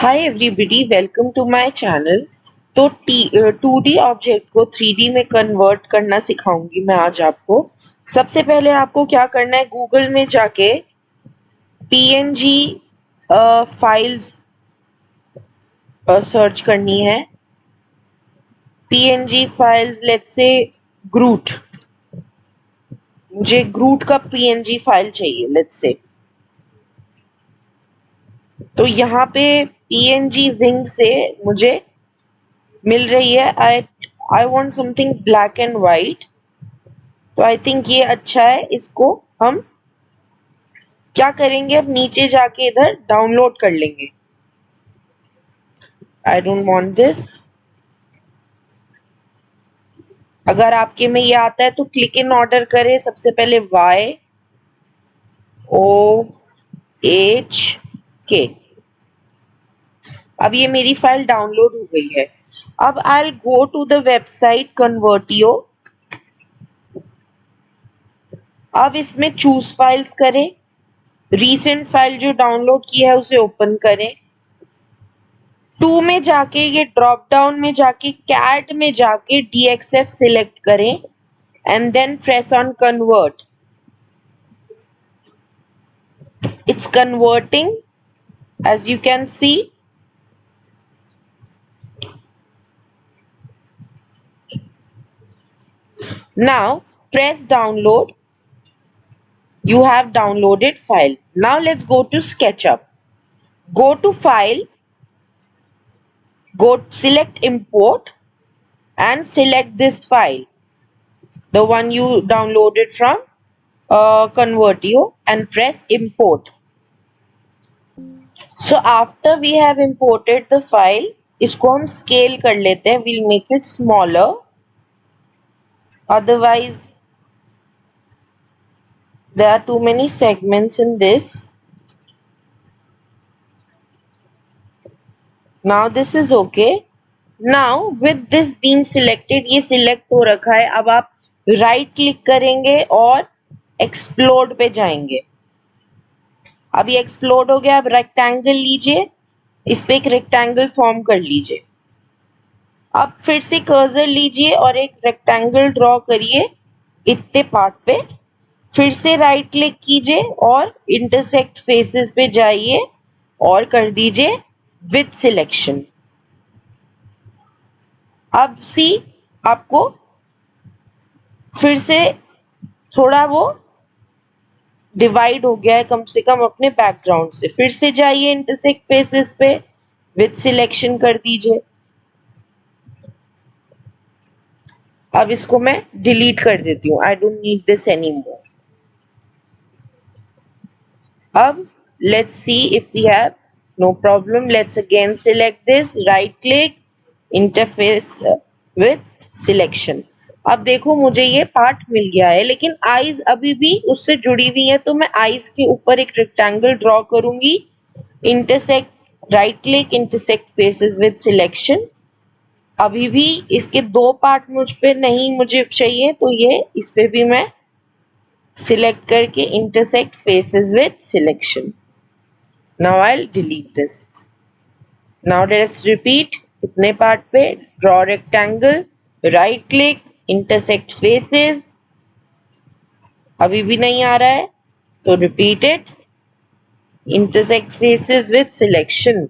Hi everybody, welcome to my channel. तो 2D object को 3D में कन्वर्ट करना सिखाऊंगी मैं आज आपको। सबसे पहले आपको क्या करना है, गूगल में जाके PNG फाइल्स सर्च करनी है। PNG फाइल्स, लेट्स से ग्रूट। मुझे ग्रूट का PNG फाइल चाहिए, लेट्स से। तो यहाँ पे PNG विंग से मुझे मिल रही है। I want something black and white. तो आई थिंक ये अच्छा है। इसको हम क्या करेंगे, अब नीचे जाके इधर डाउनलोड कर लेंगे। I don't want this. अगर आपके में ये आता है तो क्लिक इन ऑर्डर करें। सबसे पहले YOHK। अब ये मेरी फाइल डाउनलोड हो गई है। अब आई गो टू द वेबसाइट कन्वर्टियो। अब इसमें चूज फाइल्स करें। रीसेंट फाइल जो डाउनलोड की है उसे ओपन करें। 2 में जाके ये ड्रॉप डाउन में जाके कैट में जाके DXF सिलेक्ट करें and then press on convert. It's converting, as you can see. Now press download. You have downloaded file. Now let's go to SketchUp. Go to file, select import and select this file, the one you downloaded from Convertio, and press import. So after we have imported the file, इसको हम scale कर लेते हैं. We'll make it smaller. Otherwise, there are too many segments in this. Now this is okay. Now with this being selected, ये select हो रखा है. अब आप right click करेंगे और explode पे जाएंगे. अब ये explode हो गया. अब rectangle लीजिए, इस पे एक rectangle form कर लीजिए. अब फिर से कर्सर लीजिए और एक रेक्टेंगल ड्रॉ करिए इतने पार्ट पे. फिर से राइट क्लिक कीजिए और इंटरसेक्ट फेसेस पे जाइए और कर दीजिए विद सिलेक्शन. अब आपको फिर से थोड़ा वो डिवाइड हो गया है कम से कम अपने बैकग्राउंड से. फिर से जाइए इंटरसेक्ट फेसेस पे, विद सिलेक्शन कर दीजिए. अब इसको मैं डिलीट कर देती हूँ. I don't need this any more. अब let's see if we have. No problem. Let's again select this, right click, interface with selection. अब देखो मुझे ये पार्ट मिल गया है, लेकिन आईज अभी भी उससे जुड़ी हुई है. तो मैं आईज के ऊपर एक रेक्टेंगल ड्रॉ करूंगी. Intersect, right click, intersect faces with selection. अभी भी इसके दो पार्ट मुझे चाहिए, तो ये इस पे भी मैं सिलेक्ट करके intersect faces with selection. Now I'll delete this. Now let's repeat. इतने पार्ट पे draw rectangle, right click, intersect faces. अभी भी नहीं आ रहा है तो repeat it. Intersect faces with selection.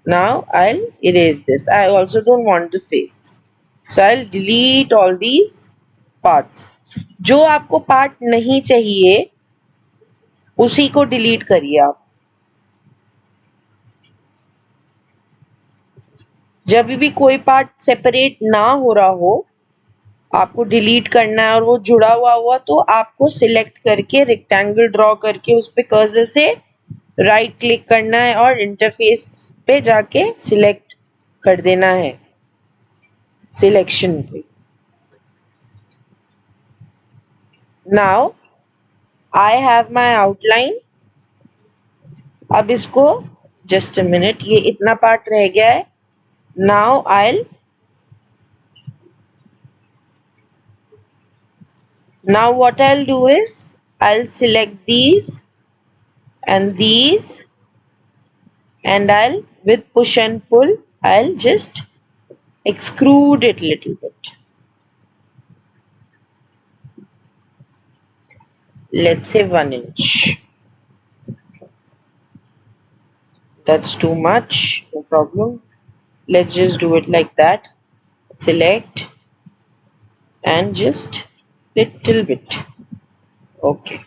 Now I'll erase this. I also don't want the face. So I'll delete all these parts. जो आपको पार्ट नहीं चाहिए उसी को डिलीट करिए आप. जब भी कोई पार्ट सेपरेट ना हो रहा हो, आपको डिलीट करना है और वो जुड़ा हुआ तो आपको सिलेक्ट करके रेक्टेंगल ड्रॉ करके उस पे कर्सर से राइट क्लिक करना है और इंटरफेस पे जाके सिलेक्ट कर देना है सिलेक्शन पे. Now I have my outline. अब इसको जस्ट अ मिनट, ये इतना पार्ट रह गया है. Now now what I'll do is I'll select these and these and I'll with push and pull, I'll just extrude it little bit. Let's say 1 inch. That's too much, no problem. Let's just do it like that. Select and just little bit. Okay.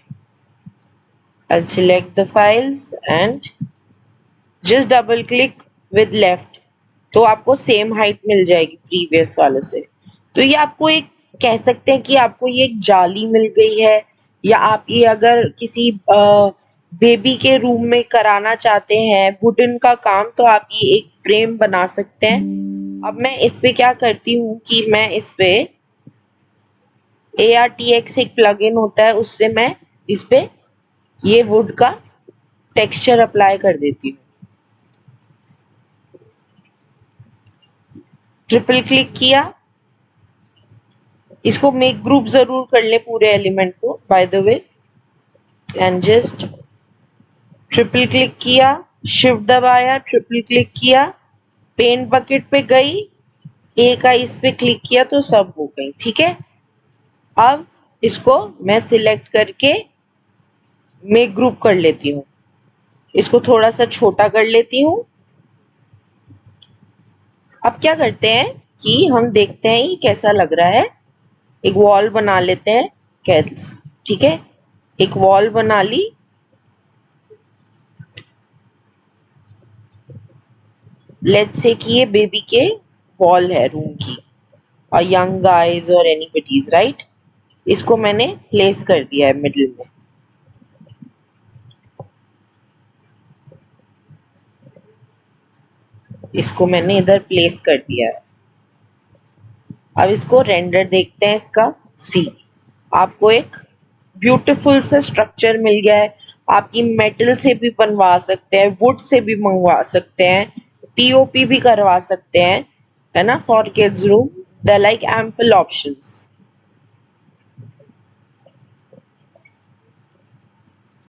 I'll select the files and just double click with left, तो आपको same height मिल जाएगी previous वालों से। तो ये आपको एक कह सकते हैं कि आपको ये एक जाली मिल गई है, या आप ये अगर किसी बेबी के रूम में कराना चाहते हैं वुडन का काम, तो आप ये एक फ्रेम बना सकते हैं। अब मैं इस पे क्या करती हूँ कि मैं इस पे ARTX एक प्लगइन होता है, उससे मैं इस पे ये वुड का टेक्सचर अप्लाई कर देती हूँ। ट्रिपल क्लिक किया, इसको मेक ग्रुप जरूर कर ले पूरे एलिमेंट को by the way, and just triple click किया, शिफ्ट दबाया, ट्रिपल क्लिक किया, पेंट बकेट पे गई, एक आई इस पे क्लिक किया तो सब हो गई। ठीक है, अब इसको मैं सिलेक्ट करके मेक ग्रुप कर लेती हूँ, इसको थोड़ा सा छोटा कर लेती हूँ। अब क्या करते हैं कि हम देखते हैं ये कैसा लग रहा है। एक वॉल बना लेते हैं कैल्स, ठीक है, एक वॉल बना ली। लेट्स से कि ये बेबी के वॉल है रूम की, और यंग गाइज और एनीबडीज, राइट। इसको मैंने प्लेस कर दिया है मिडिल में। इसको मैंने इधर प्लेस कर दिया है। अब इसको रेंडर देखते हैं इसका। सी, आपको एक ब्यूटीफुल सा स्ट्रक्चर मिल गया है। आपकी मेटल से भी बनवा सकते हैं, वुड से भी मंगवा सकते हैं, पीओपी भी करवा सकते हैं, है ना। For kids room the like ample options.